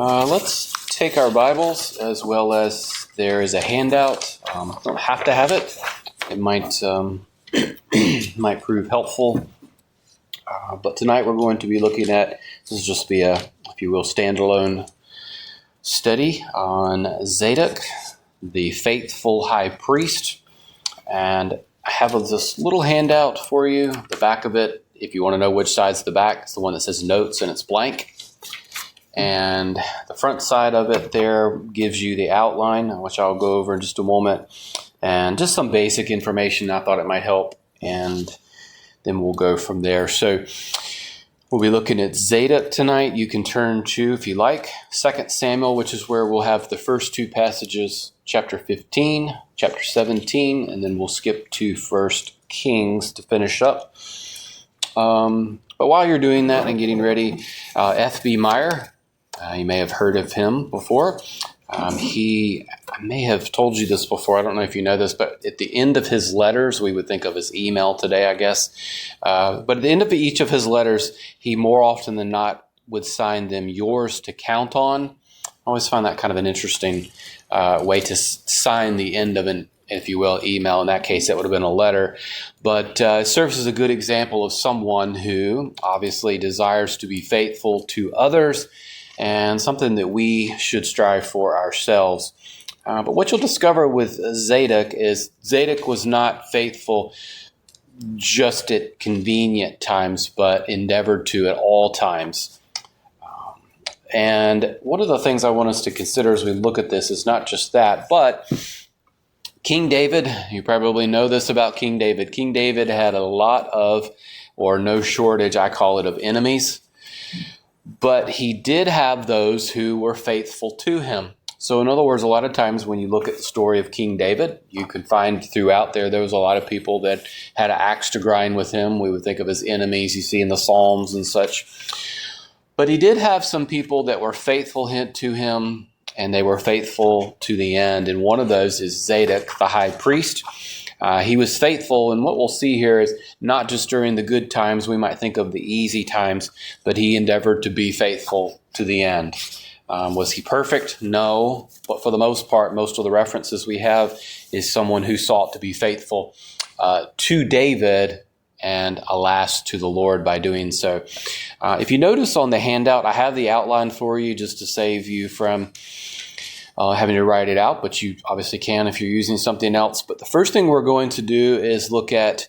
Let's take our Bibles, as well as there is a handout. Don't have to have it. It might might prove helpful. But tonight we're going to be looking at, this will just be a, if you will, standalone study on Zadok, the faithful high priest. And I have this little handout for you. The back of it, if you want to know which side's the back, it's the one that says notes and it's blank. And the front side of it there gives you the outline, which I'll go over in just a moment, and just some basic information. I thought it might help, and then we'll go from there. So we'll be looking at Zadok tonight. You can turn to, if you like, 2 Samuel, which is where we'll have the first two passages, chapter 15, chapter 17, and then we'll skip to 1 Kings to finish up. But while you're doing that and getting ready, F.B. Meyer, you may have heard of him before. I may have told you this before. I don't know if you know this, but at the end of his letters, we would think of his email today, I guess. But at the end of each of his letters, he more often than not would sign them "yours to count on." I always find that kind of an interesting way to sign the end of an, if you will, email. In that case, that would have been a letter. But it serves as a good example of someone who obviously desires to be faithful to others, and something that we should strive for ourselves. But what you'll discover with Zadok is Zadok was not faithful just at convenient times, but endeavored to at all times. And one of the things I want us to consider as we look at this is not just that, but King David, you probably know this about King David. King David had a lot of, or no shortage, I call it, of enemies. But he did have those who were faithful to him. So in other words, a lot of times when you look at the story of King David, you can find throughout there was a lot of people that had an axe to grind with him. We would think of as enemies you see in the Psalms and such. But he did have some people that were faithful to him, and they were faithful to the end. And one of those is Zadok, the high priest. He was faithful, and what we'll see here is not just during the good times, we might think of the easy times, but he endeavored to be faithful to the end. Was he perfect? No, but for the most part, most of the references we have is someone who sought to be faithful to David and, alas, to the Lord by doing so. If you notice on the handout, I have the outline for you just to save you from having to write it out, but you obviously can if you're using something else. But the first thing we're going to do is look at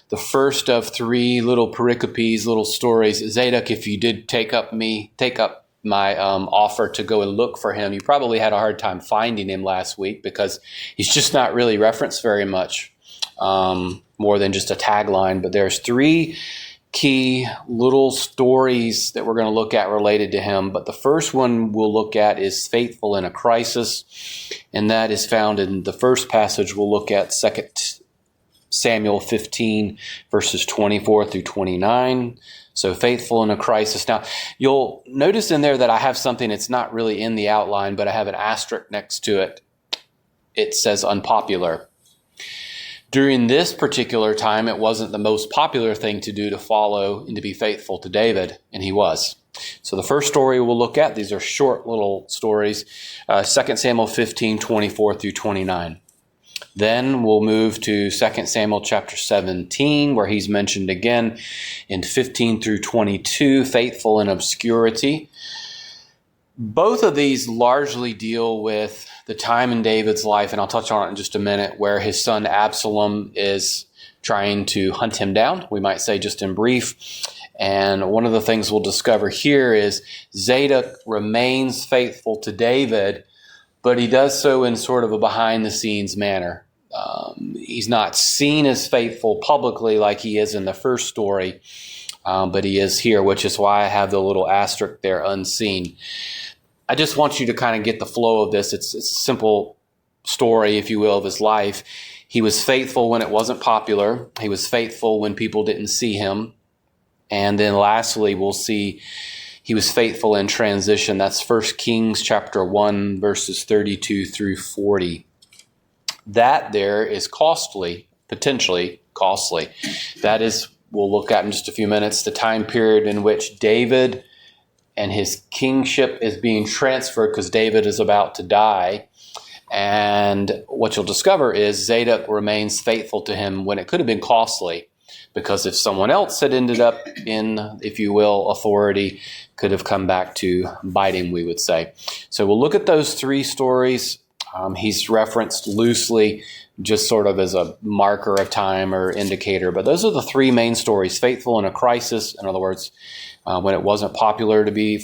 the first of three little pericopes, little stories. Zadok, if you did take up my offer to go and look for him, you probably had a hard time finding him last week because he's just not really referenced very much, more than just a tagline. But there's three key little stories that we're going to look at related to him. But the first one we'll look at is faithful in a crisis, and that is found in the first passage we'll look at, 2 Samuel 15, verses 24 through 29. So faithful in a crisis. Now, you'll notice in there that I have something that's not really in the outline, but I have an asterisk next to it. It says unpopular. During this particular time, it wasn't the most popular thing to do to follow and to be faithful to David, and he was. So the first story we'll look at, these are short little stories, 2 Samuel 15, 24 through 29. Then we'll move to 2 Samuel chapter 17, where he's mentioned again in 15 through 22, faithful in obscurity. Both of these largely deal with the time in David's life, and I'll touch on it in just a minute, where his son Absalom is trying to hunt him down, we might say just in brief. And one of the things we'll discover here is Zadok remains faithful to David, but he does so in sort of a behind-the-scenes manner. He's not seen as faithful publicly like he is in the first story, but he is here, which is why I have the little asterisk there, unseen. I just want you to kind of get the flow of this. It's a simple story, if you will, of his life. He was faithful when it wasn't popular. He was faithful when people didn't see him. And then lastly, we'll see he was faithful in transition. That's 1 Kings chapter 1, verses 32 through 40. That there is costly, potentially costly. That is, we'll look at in just a few minutes, the time period in which David and his kingship is being transferred because David is about to die. And what you'll discover is Zadok remains faithful to him when it could have been costly, because if someone else had ended up in, if you will, authority, could have come back to bite him, we would say. So we'll look at those three stories. He's referenced loosely, just sort of as a marker of time or indicator. But those are the three main stories. Faithful in a crisis, in other words, when it wasn't popular to be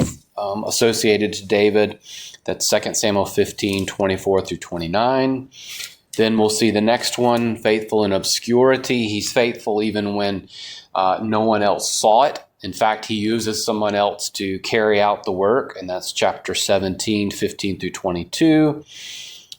associated to David. That's 2 Samuel 15, 24 through 29. Then we'll see the next one, faithful in obscurity. He's faithful even when no one else saw it. In fact, he uses someone else to carry out the work, and that's chapter 17, 15 through 22.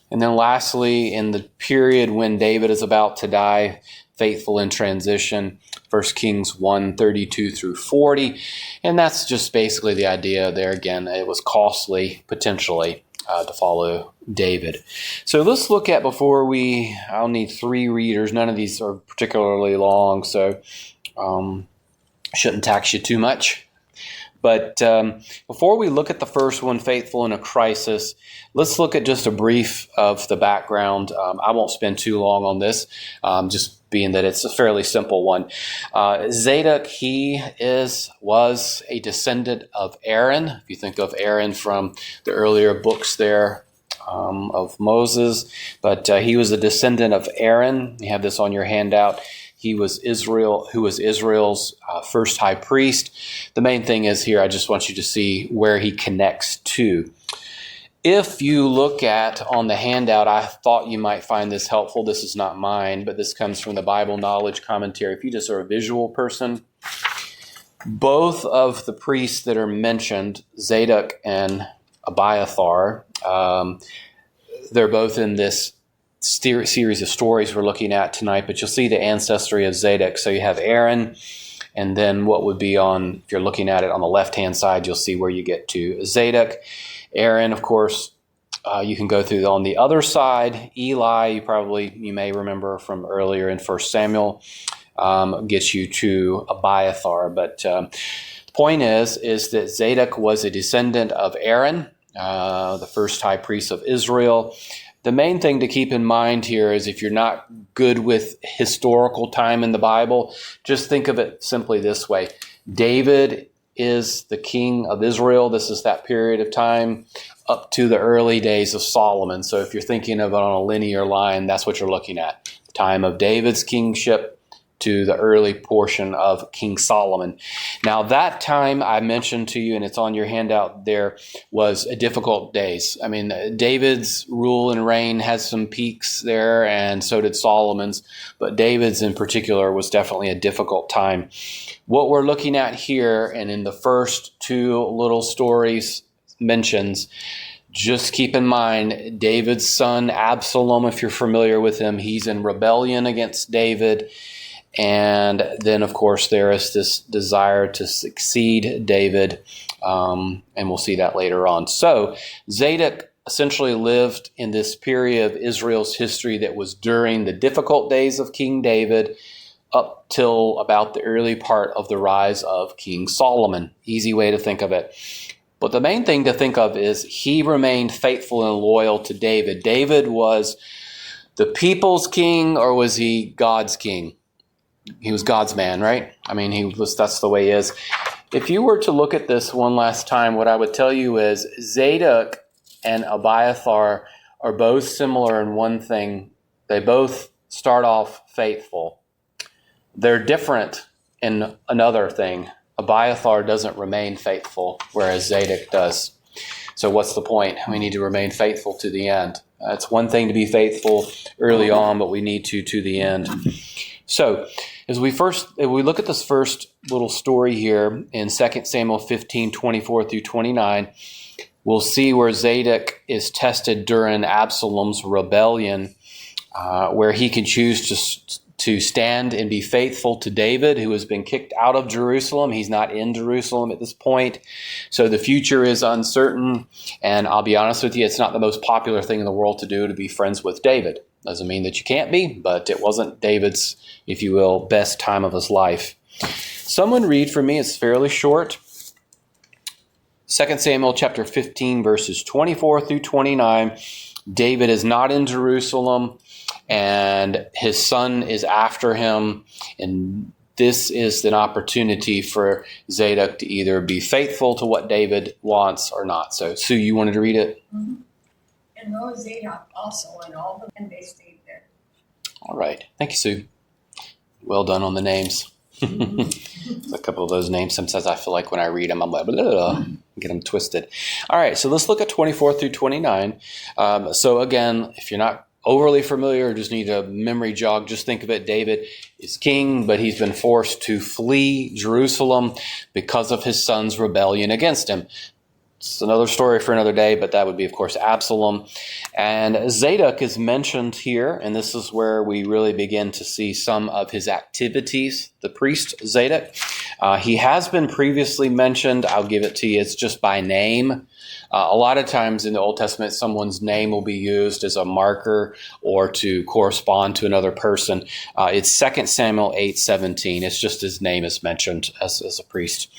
And then lastly, in the period when David is about to die, faithful in transition, 1 Kings 1, 32 through 40. And that's just basically the idea there. Again, it was costly, potentially, to follow David. So let's look at, I'll need 3 readers. None of these are particularly long, so shouldn't tax you too much. But before we look at the first one, faithful in a crisis, let's look at just a brief of the background. I won't spend too long on this, just being that it's a fairly simple one. Zadok, was a descendant of Aaron. If you think of Aaron from the earlier books there of Moses, but he was a descendant of Aaron. You have this on your handout. He was who was Israel's first high priest. The main thing is here, I just want you to see where he connects to. If you look at on the handout, I thought you might find this helpful. This is not mine, but this comes from the Bible Knowledge Commentary. If you just are a visual person, both of the priests that are mentioned, Zadok and Abiathar, they're both in this series of stories we're looking at tonight, but you'll see the ancestry of Zadok. So you have Aaron, and then what would be on, if you're looking at it on the left-hand side, you'll see where you get to Zadok. Aaron, of course, you can go through on the other side. Eli, you may remember from earlier in 1 Samuel, gets you to Abiathar. But the point is that Zadok was a descendant of Aaron, the first high priest of Israel. The main thing to keep in mind here is if you're not good with historical time in the Bible, just think of it simply this way. David is the king of Israel. This is that period of time up to the early days of Solomon. So if you're thinking of it on a linear line, that's what you're looking at. The time of David's kingship to the early portion of King Solomon. Now that time I mentioned to you, and it's on your handout there, was a difficult days. I mean, David's rule and reign has some peaks there, and so did Solomon's, but David's in particular was definitely a difficult time. What we're looking at here, and in the first 2 little stories mentions, just keep in mind David's son Absalom, if you're familiar with him, he's in rebellion against David. And then, of course, there is this desire to succeed David, and we'll see that later on. So Zadok essentially lived in this period of Israel's history that was during the difficult days of King David up till about the early part of the rise of King Solomon. Easy way to think of it. But the main thing to think of is he remained faithful and loyal to David. David was the people's king, or was he God's king? He was God's man, right? I mean, that's the way he is. If you were to look at this one last time, what I would tell you is Zadok and Abiathar are both similar in one thing. They both start off faithful. They're different in another thing. Abiathar doesn't remain faithful, whereas Zadok does. So what's the point? We need to remain faithful to the end. It's one thing to be faithful early on, but we need to the end. So as we look at this first little story here in 2 Samuel 15, 24 through 29, we'll see where Zadok is tested during Absalom's rebellion, where he can choose to stand and be faithful to David, who has been kicked out of Jerusalem. He's not in Jerusalem at this point. So the future is uncertain. And I'll be honest with you, it's not the most popular thing in the world to do to be friends with David. Doesn't mean that you can't be, but it wasn't David's, if you will, best time of his life. Someone read for me. It's fairly short. 2 Samuel chapter 15, verses 24 through 29. David is not in Jerusalem, and his son is after him. And this is an opportunity for Zadok to either be faithful to what David wants or not. So, Sue, you wanted to read it? Mm-hmm. And know Zadok also, and all the men, they stayed there. All right. Thank you, Sue. Well done on the names. A couple of those names, sometimes I feel like when I read them, I'm like, blah, blah, blah, get them twisted. All right, so let's look at 24 through 29. So again, if you're not overly familiar or just need a memory jog, just think of it. David is king, but he's been forced to flee Jerusalem because of his son's rebellion against him. It's another story for another day, but that would be, of course, Absalom. And Zadok is mentioned here, and this is where we really begin to see some of his activities, the priest Zadok. He has been previously mentioned. I'll give it to you. It's just by name. A lot of times in the Old Testament, someone's name will be used as a marker or to correspond to another person. It's 2 Samuel 8:17. It's just his name is mentioned as a priest.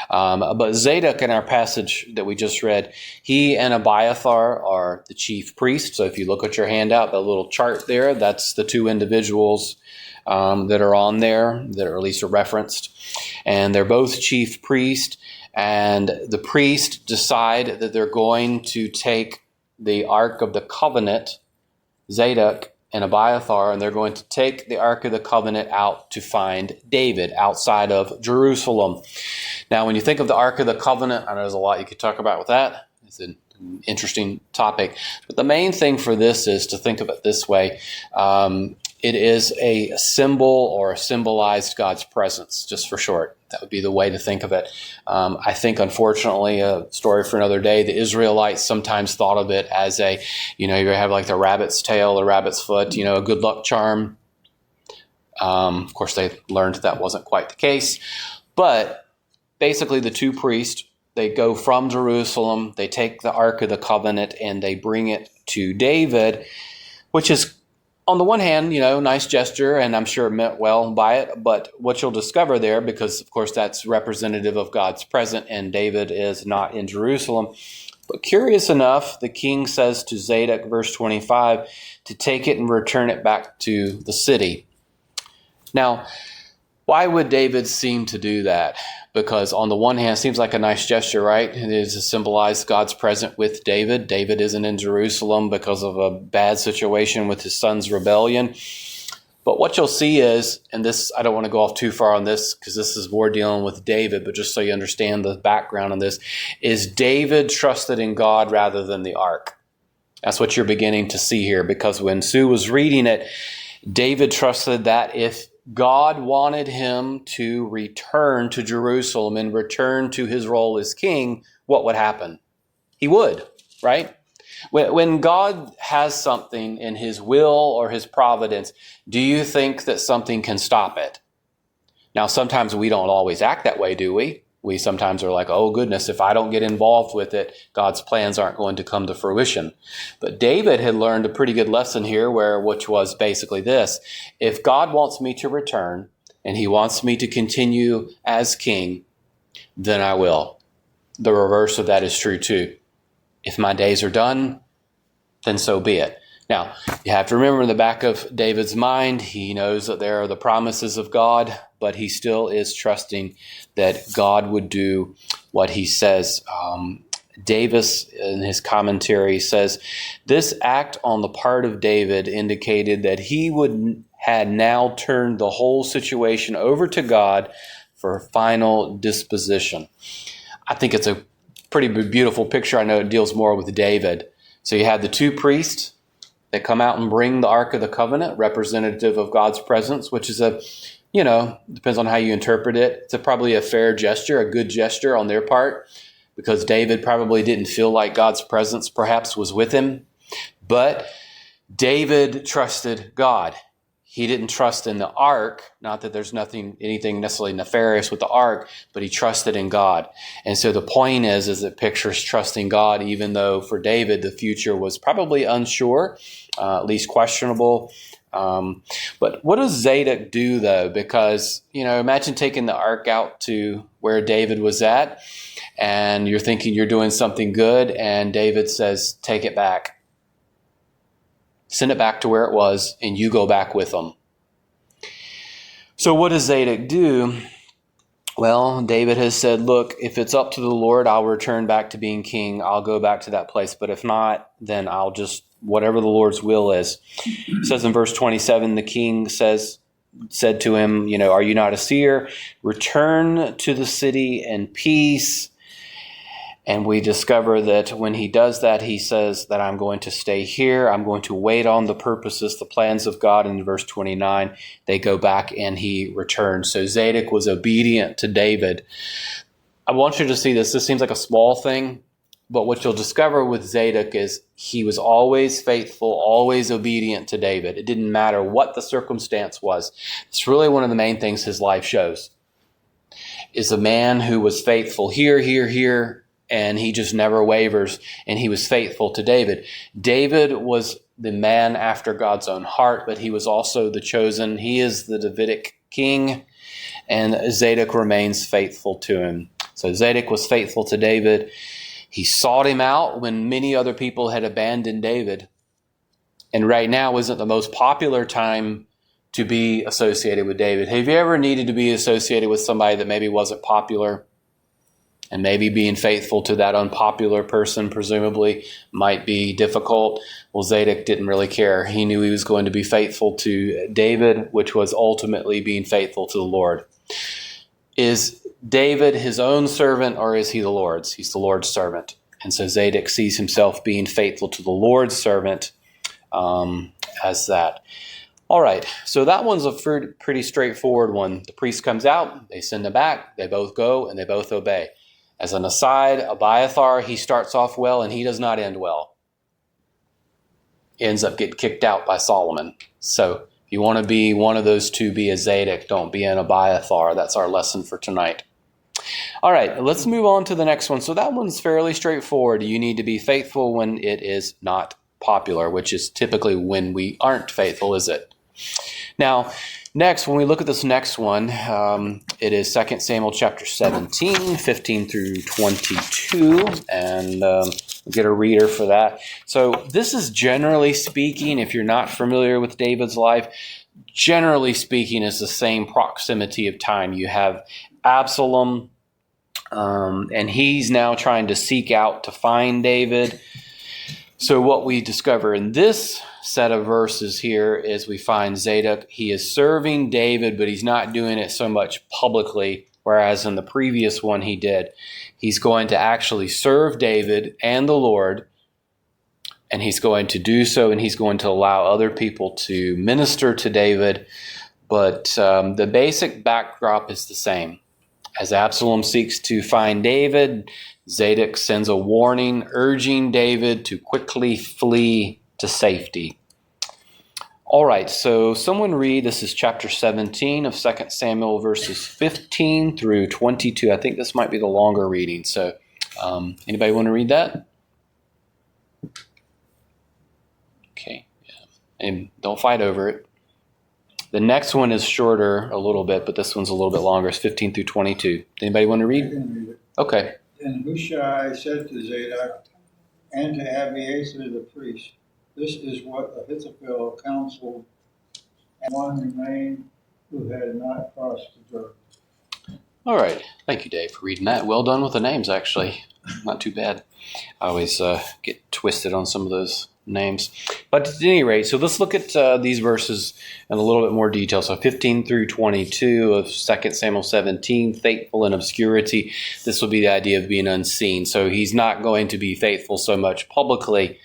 But Zadok, in our passage that we just read, he and Abiathar are the chief priest. So if you look at your handout, the little chart there, that's the two individuals that are on there, that are at least referenced. And they're both chief priests. And the priests decide that they're going to take the Ark of the Covenant, Zadok and Abiathar, and they're going to take the Ark of the Covenant out to find David outside of Jerusalem. Now, when you think of the Ark of the Covenant, I know there's a lot you could talk about with that. It's an interesting topic. But the main thing for this is to think of it this way. It is a symbol or symbolized God's presence, just for short. That would be the way to think of it. I think, unfortunately, a story for another day, the Israelites sometimes thought of it as a, you have like the rabbit's tail, the rabbit's foot, a good luck charm. Of course, they learned that wasn't quite the case. But basically, the two priests, they go from Jerusalem, they take the Ark of the Covenant, and they bring it to David, which is, on the one hand, nice gesture, and I'm sure it meant well by it. But what you'll discover there, because of course that's representative of God's presence, and David is not in Jerusalem. But curious enough, the king says to Zadok, verse 25, to take it and return it back to the city. Now, why would David seem to do that? Because on the one hand, it seems like a nice gesture, right? It is to symbolize God's presence with David. David isn't in Jerusalem because of a bad situation with his son's rebellion. But what you'll see is, and this, I don't want to go off too far on this because this is more dealing with David, but just so you understand the background on this, is David trusted in God rather than the ark. That's what you're beginning to see here, because when Sue was reading it, David trusted that if God wanted him to return to Jerusalem and return to his role as king, what would happen? He would, right? When God has something in his will or his providence, do you think that something can stop it? Now, sometimes we don't always act that way, do we? We sometimes are like, oh goodness, if I don't get involved with it, God's plans aren't going to come to fruition. But David had learned a pretty good lesson here, which was basically this: if God wants me to return and he wants me to continue as king, then I will. The reverse of that is true too. If my days are done, then so be it. Now, you have to remember, in the back of David's mind, he knows that there are the promises of God, but he still is trusting that God would do what he says. Davis, in his commentary, says, this act on the part of David indicated that he had now turned the whole situation over to God for final disposition. I think it's a pretty beautiful picture. I know it deals more with David. So you have the two priests that come out and bring the Ark of the Covenant, representative of God's presence, which is depends on how you interpret it. It's probably a fair gesture, a good gesture on their part, because David probably didn't feel like God's presence perhaps was with him. But David trusted God. He didn't trust in the ark, not that there's anything necessarily nefarious with the ark, but he trusted in God. And so the point is it pictures trusting God, even though for David the future was probably unsure, at least questionable. But what does Zadok do, though? Because, imagine taking the ark out to where David was at, and you're thinking you're doing something good, and David says, take it back. Send it back to where it was, and you go back with them. So what does Zadok do? Well, David has said, look, if it's up to the Lord, I'll return back to being king. I'll go back to that place. But if not, then I'll just, whatever the Lord's will is. It says in verse 27, the king said to him, are you not a seer? Return to the city in peace. And we discover that when he does that, he says that I'm going to stay here. I'm going to wait on the purposes, the plans of God. In verse 29, they go back and he returns. So Zadok was obedient to David. I want you to see this. This seems like a small thing, but what you'll discover with Zadok is he was always faithful, always obedient to David. It didn't matter what the circumstance was. It's really one of the main things his life shows, is a man who was faithful here, and he just never wavers, and he was faithful to David. David was the man after God's own heart, but he was also the chosen. He is the Davidic king, and Zadok remains faithful to him. So Zadok was faithful to David. He sought him out when many other people had abandoned David. And right now isn't the most popular time to be associated with David. Have you ever needed to be associated with somebody that maybe wasn't popular? And maybe being faithful to that unpopular person presumably might be difficult. Well, Zadok didn't really care. He knew he was going to be faithful to David, which was ultimately being faithful to the Lord. Is David his own servant, or is he the Lord's? He's the Lord's servant. And so Zadok sees himself being faithful to the Lord's servant as that. All right, so that one's a pretty straightforward one. The priest comes out, they send him back, they both go, and they both obey. As an aside, Abiathar, he starts off well, and he does not end well. He ends up getting kicked out by Solomon. So if you want to be one of those two, be a Zadok. Don't be an Abiathar. That's our lesson for tonight. All right, let's move on to the next one. So that one's fairly straightforward. You need to be faithful when it is not popular, which is typically when we aren't faithful, is it? Now, next, when we look at this next one, it is 2 Samuel chapter 17, 15 through 22, and we'll get a reader for that. So this is generally speaking, if you're not familiar with David's life, generally speaking is the same proximity of time. You have Absalom, and he's now trying to seek out to find David. So what we discover in this set of verses here is we find Zadok. He is serving David, but he's not doing it so much publicly, whereas in the previous one he did. He's going to actually serve David and the Lord, and he's going to do so, and he's going to allow other people to minister to David. But the basic backdrop is the same. As Absalom seeks to find David, Zadok sends a warning urging David to quickly flee to safety. All right, so someone read, this is chapter 17 of 2 Samuel, verses 15 through 22. I think this might be the longer reading. So anybody want to read that? Okay, yeah. And don't fight over it. The next one is shorter a little bit, but this one's a little bit longer. It's 15 through 22. Anybody want to read? I can read it. Okay. And Hushai said to Zadok and to Abiathar the priest, this is what Ahithophel counseled, and one remained who had not crossed the Jordan. All right. Thank you, Dave, for reading that. Well done with the names, actually. Not too bad. I always get twisted on some of those names. But at any rate, so let's look at these verses in a little bit more detail. So 15 through 22 of 2 Samuel 17, faithful in obscurity. This will be the idea of being unseen. So he's not going to be faithful so much publicly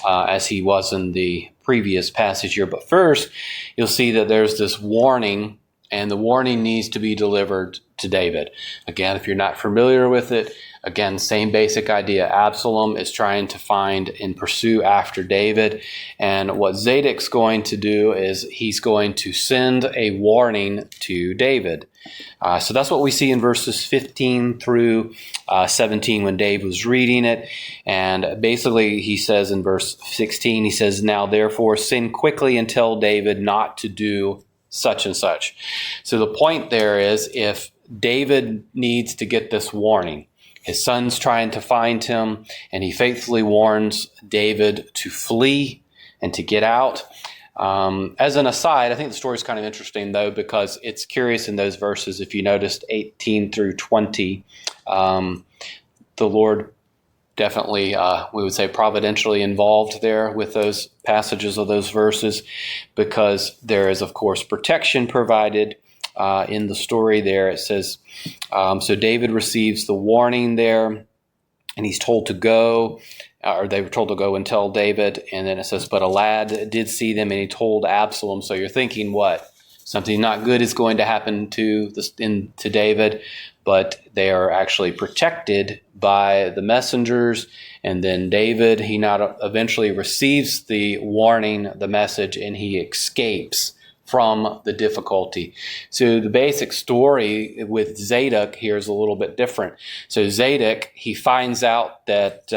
as he was in the previous passage here. But first, you'll see that there's this warning, and the warning needs to be delivered to David. Again, if you're not familiar with it, again, same basic idea. Absalom is trying to find and pursue after David. And what Zadok's going to do is he's going to send a warning to David. So that's what we see in verses 15 through 17 when Dave was reading it. And basically he says in verse 16, he says, now therefore send quickly and tell David not to do such and such. So the point there is, if David needs to get this warning. His son's trying to find him, and he faithfully warns David to flee and to get out. As an aside, I think the story is kind of interesting, though, because it's curious in those verses. If you noticed 18 through 20, the Lord definitely, we would say, providentially involved there with those passages of those verses, because there is, of course, protection provided in the story there. It says, so David receives the warning there, and he's told to go, or they were told to go and tell David. And then it says, but a lad did see them, and he told Absalom. So you're thinking, what? Something not good is going to happen to David, but they are actually protected by the messengers. And then David, he not eventually receives the warning, the message, and he escapes from the difficulty. So the basic story with Zadok here is a little bit different. So Zadok, he finds out that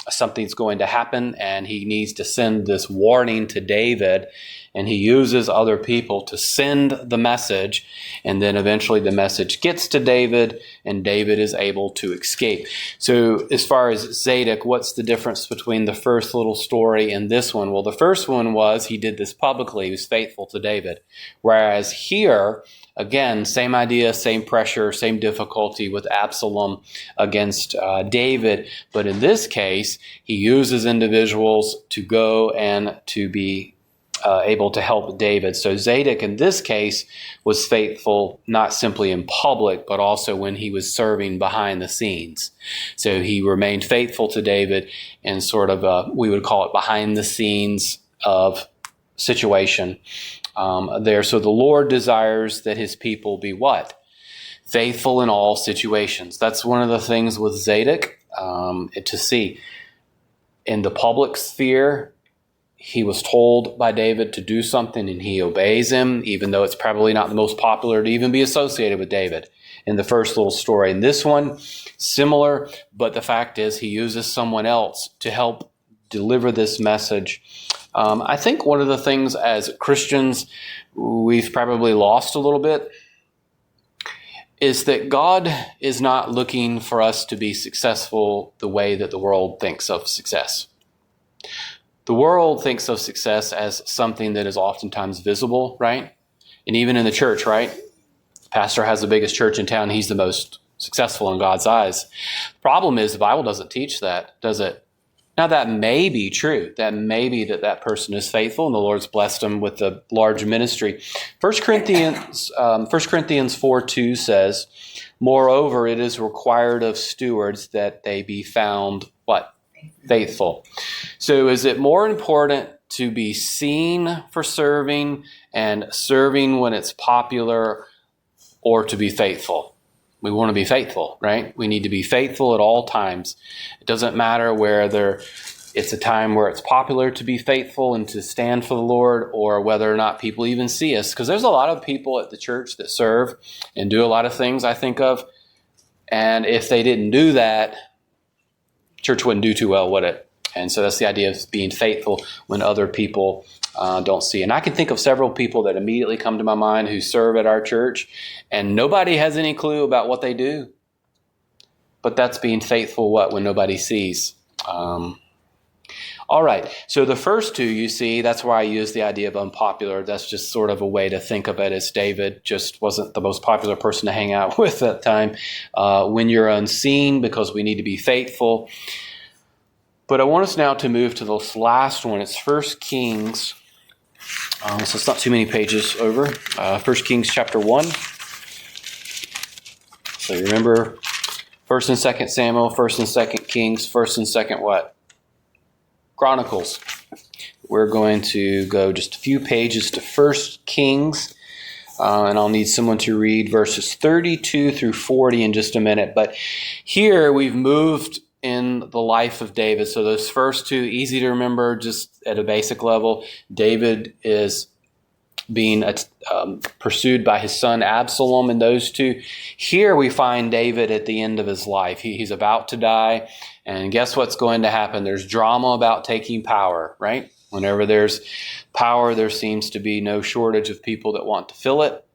something's going to happen, and he needs to send this warning to David, and he uses other people to send the message, and then eventually the message gets to David, and David is able to escape. So as far as Zadok, what's the difference between the first little story and this one? Well, the first one was he did this publicly. He was faithful to David. Whereas here, again, same idea, same pressure, same difficulty with Absalom against David. But in this case, he uses individuals to go and to be able to help David. So Zadok in this case was faithful not simply in public, but also when he was serving behind the scenes. So he remained faithful to David in sort of we would call it behind the scenes of situation there. So the Lord desires that his people be what? Faithful in all situations. That's one of the things with Zadok to see. In the public sphere, he was told by David to do something, and he obeys him, even though it's probably not the most popular to even be associated with David in the first little story. In this one, similar, but the fact is he uses someone else to help deliver this message. I think one of the things as Christians we've probably lost a little bit is that God is not looking for us to be successful the way that the world thinks of success. The world thinks of success as something that is oftentimes visible, right? And even in the church, right? The pastor has the biggest church in town. He's the most successful in God's eyes. The problem is the Bible doesn't teach that, does it? Now, that may be true. That may be that person is faithful and the Lord's blessed him with a large ministry. 1 Corinthians 4:2 says, moreover, it is required of stewards that they be found, what? Faithful. So is it more important to be seen for serving and serving when it's popular, or to be faithful? We want to be faithful, right? We need to be faithful at all times. It doesn't matter whether it's a time where it's popular to be faithful and to stand for the Lord, or whether or not people even see us. Because there's a lot of people at the church that serve and do a lot of things I think of. And if they didn't do that, church wouldn't do too well, would it? And so that's the idea of being faithful when other people don't see. And I can think of several people that immediately come to my mind who serve at our church, and nobody has any clue about what they do. But that's being faithful when nobody sees. All right, so the first two, you see, that's why I use the idea of unpopular. That's just sort of a way to think of it, as David just wasn't the most popular person to hang out with at that time. When you're unseen, because we need to be faithful. But I want us now to move to this last one. It's 1 Kings. So it's not too many pages over. 1 Kings chapter 1. So remember, 1st and 2nd Samuel, 1st and 2nd Kings, 1st and 2nd what? Chronicles. We're going to go just a few pages to 1 Kings, and I'll need someone to read verses 32 through 40 in just a minute. But here we've moved in the life of David. So those first two, easy to remember just at a basic level. David is being pursued by his son Absalom in those two. Here we find David at the end of his life. He's about to die. And guess what's going to happen? There's drama about taking power, right? Whenever there's power, there seems to be no shortage of people that want to fill it.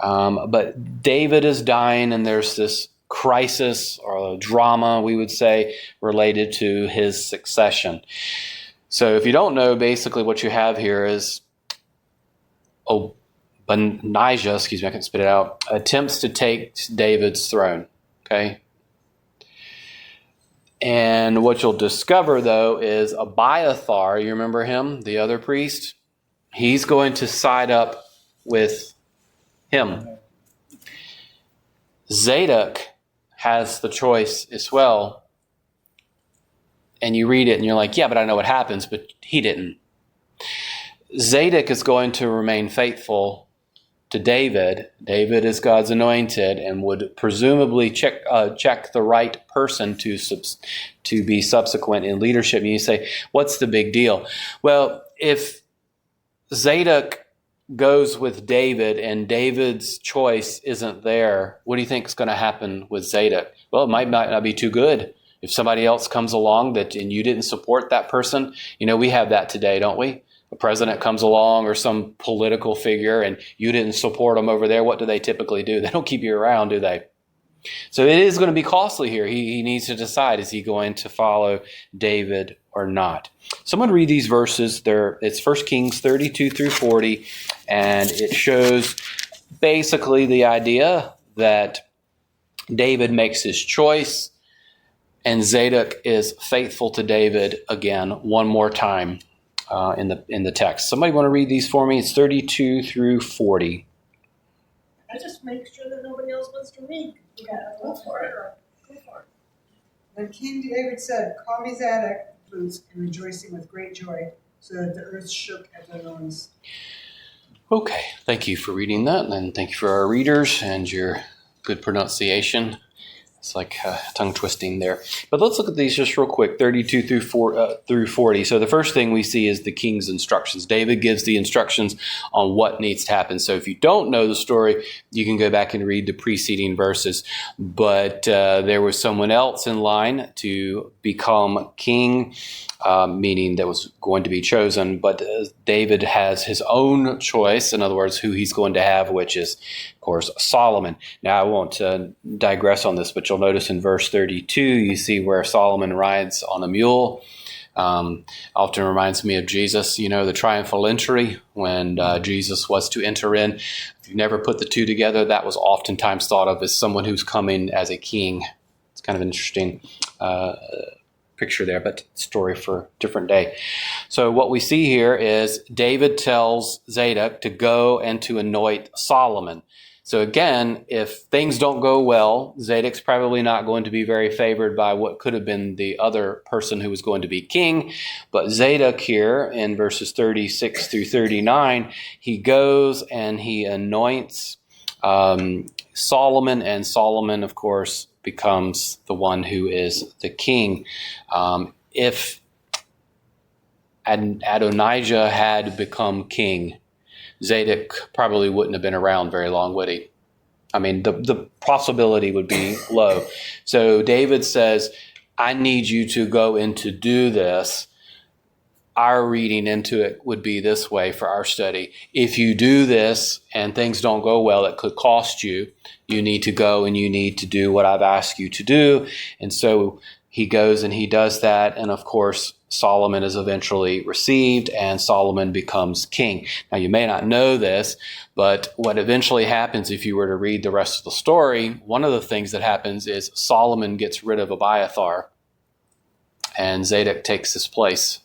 But David is dying, and there's this crisis or drama, we would say, related to his succession. So if you don't know, basically what you have here is Benijah, I can spit it out, attempts to take David's throne. Okay. And what you'll discover, though, is Abiathar, you remember him, the other priest? He's going to side up with him. Zadok has the choice as well. And you read it and you're like, yeah, but I know what happens, but he didn't. Zadok is going to remain faithful to David. David is God's anointed and would presumably check the right person to be subsequent in leadership. And you say, what's the big deal? Well, if Zadok goes with David and David's choice isn't there, what do you think is going to happen with Zadok? Well, it might not be too good. If somebody else comes along and you didn't support that person, we have that today, don't we? A president comes along or some political figure and you didn't support them over there, what do they typically do? They don't keep you around, do they? So it is going to be costly here. He needs to decide, is he going to follow David or not? So I'm going to read these verses. It's 1 Kings 32 through 40, and it shows basically the idea that David makes his choice, and Zadok is faithful to David again one more time. In the text. Somebody want to read these for me? It's 32 through 40. I just make sure that nobody else wants to read. You gotta go for it. Go for it. Then King David said, "Call me Zadok, flutes, and rejoicing with great joy, so that the earth shook at the noise." Okay, thank you for reading that, and thank you for our readers and your good pronunciation. It's like tongue twisting there. But let's look at these just real quick, 32 through 40. So the first thing we see is the king's instructions. David gives the instructions on what needs to happen. So if you don't know the story, you can go back and read the preceding verses. But there was someone else in line to become king, meaning that was going to be chosen. But David has his own choice, in other words, who he's going to have, which is, of course, Solomon. Now, I won't digress on this, but you'll notice in verse 32, you see where Solomon rides on a mule. Often reminds me of Jesus, the triumphal entry when Jesus was to enter in. If you never put the two together, that was oftentimes thought of as someone who's coming as a king. It's kind of an interesting picture there, but story for a different day. So what we see here is David tells Zadok to go and to anoint Solomon. So again, if things don't go well, Zadok's probably not going to be very favored by what could have been the other person who was going to be king. But Zadok here in verses 36 through 39, he goes and he anoints Solomon, and Solomon, of course, becomes the one who is the king. If Adonijah had become king, Zadok probably wouldn't have been around very long, would he? I mean, the possibility would be low. So David says, I need you to go in to do this. Our reading into it would be this way for our study. If you do this and things don't go well, it could cost you. You need to go and you need to do what I've asked you to do. And so he goes and he does that. And of course, Solomon is eventually received and Solomon becomes king. Now, you may not know this, but what eventually happens if you were to read the rest of the story, one of the things that happens is Solomon gets rid of Abiathar and Zadok takes his place.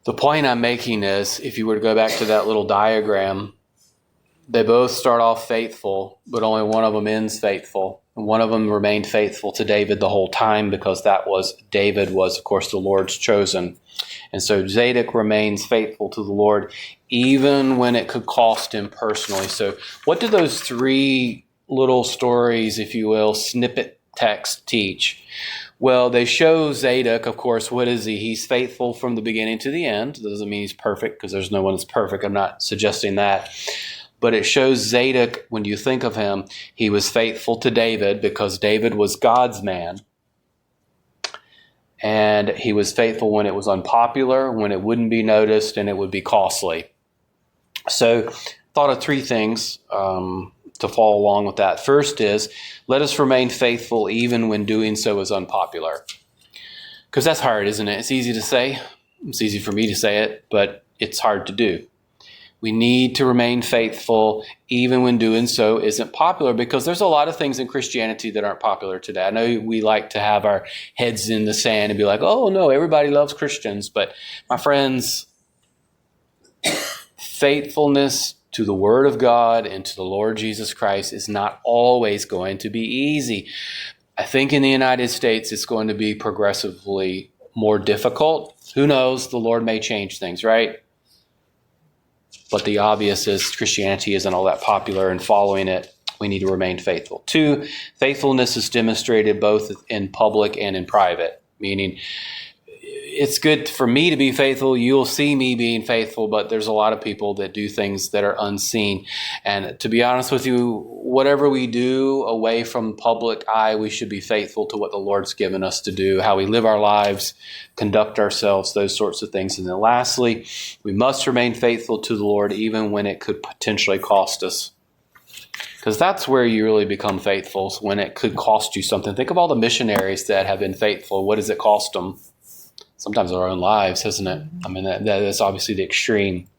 The point I'm making is, if you were to go back to that little diagram, they both start off faithful, but only one of them ends faithful. And one of them remained faithful to David the whole time because David was, of course, the Lord's chosen. And so Zadok remains faithful to the Lord, even when it could cost him personally. So what do those three little stories, if you will, snippet text teach? Well, they show Zadok, of course, what is he? He's faithful from the beginning to the end. That doesn't mean he's perfect, because there's no one that's perfect. I'm not suggesting that. But it shows Zadok, when you think of him, he was faithful to David because David was God's man. And he was faithful when it was unpopular, when it wouldn't be noticed, and it would be costly. So I thought of three things to follow along with that. First is, let us remain faithful even when doing so is unpopular. Because that's hard, isn't it? It's easy to say. It's easy for me to say it, but it's hard to do. We need to remain faithful even when doing so isn't popular, because there's a lot of things in Christianity that aren't popular today. I know we like to have our heads in the sand and be like, oh no, everybody loves Christians. But my friends, faithfulness to the Word of God and to the Lord Jesus Christ is not always going to be easy. I think in the United States, it's going to be progressively more difficult. Who knows? The Lord may change things, right? But the obvious is Christianity isn't all that popular, and following it, we need to remain faithful. 2, faithfulness is demonstrated both in public and in private, meaning it's good for me to be faithful. You'll see me being faithful, but there's a lot of people that do things that are unseen. And to be honest with you, whatever we do away from public eye, we should be faithful to what the Lord's given us to do, how we live our lives, conduct ourselves, those sorts of things. And then lastly, we must remain faithful to the Lord even when it could potentially cost us. Because that's where you really become faithful, when it could cost you something. Think of all the missionaries that have been faithful. What does it cost them? Sometimes our own lives, isn't it? I mean, that is obviously the extreme.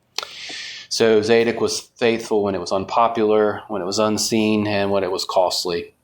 So Zadok was faithful when it was unpopular, when it was unseen, and when it was costly.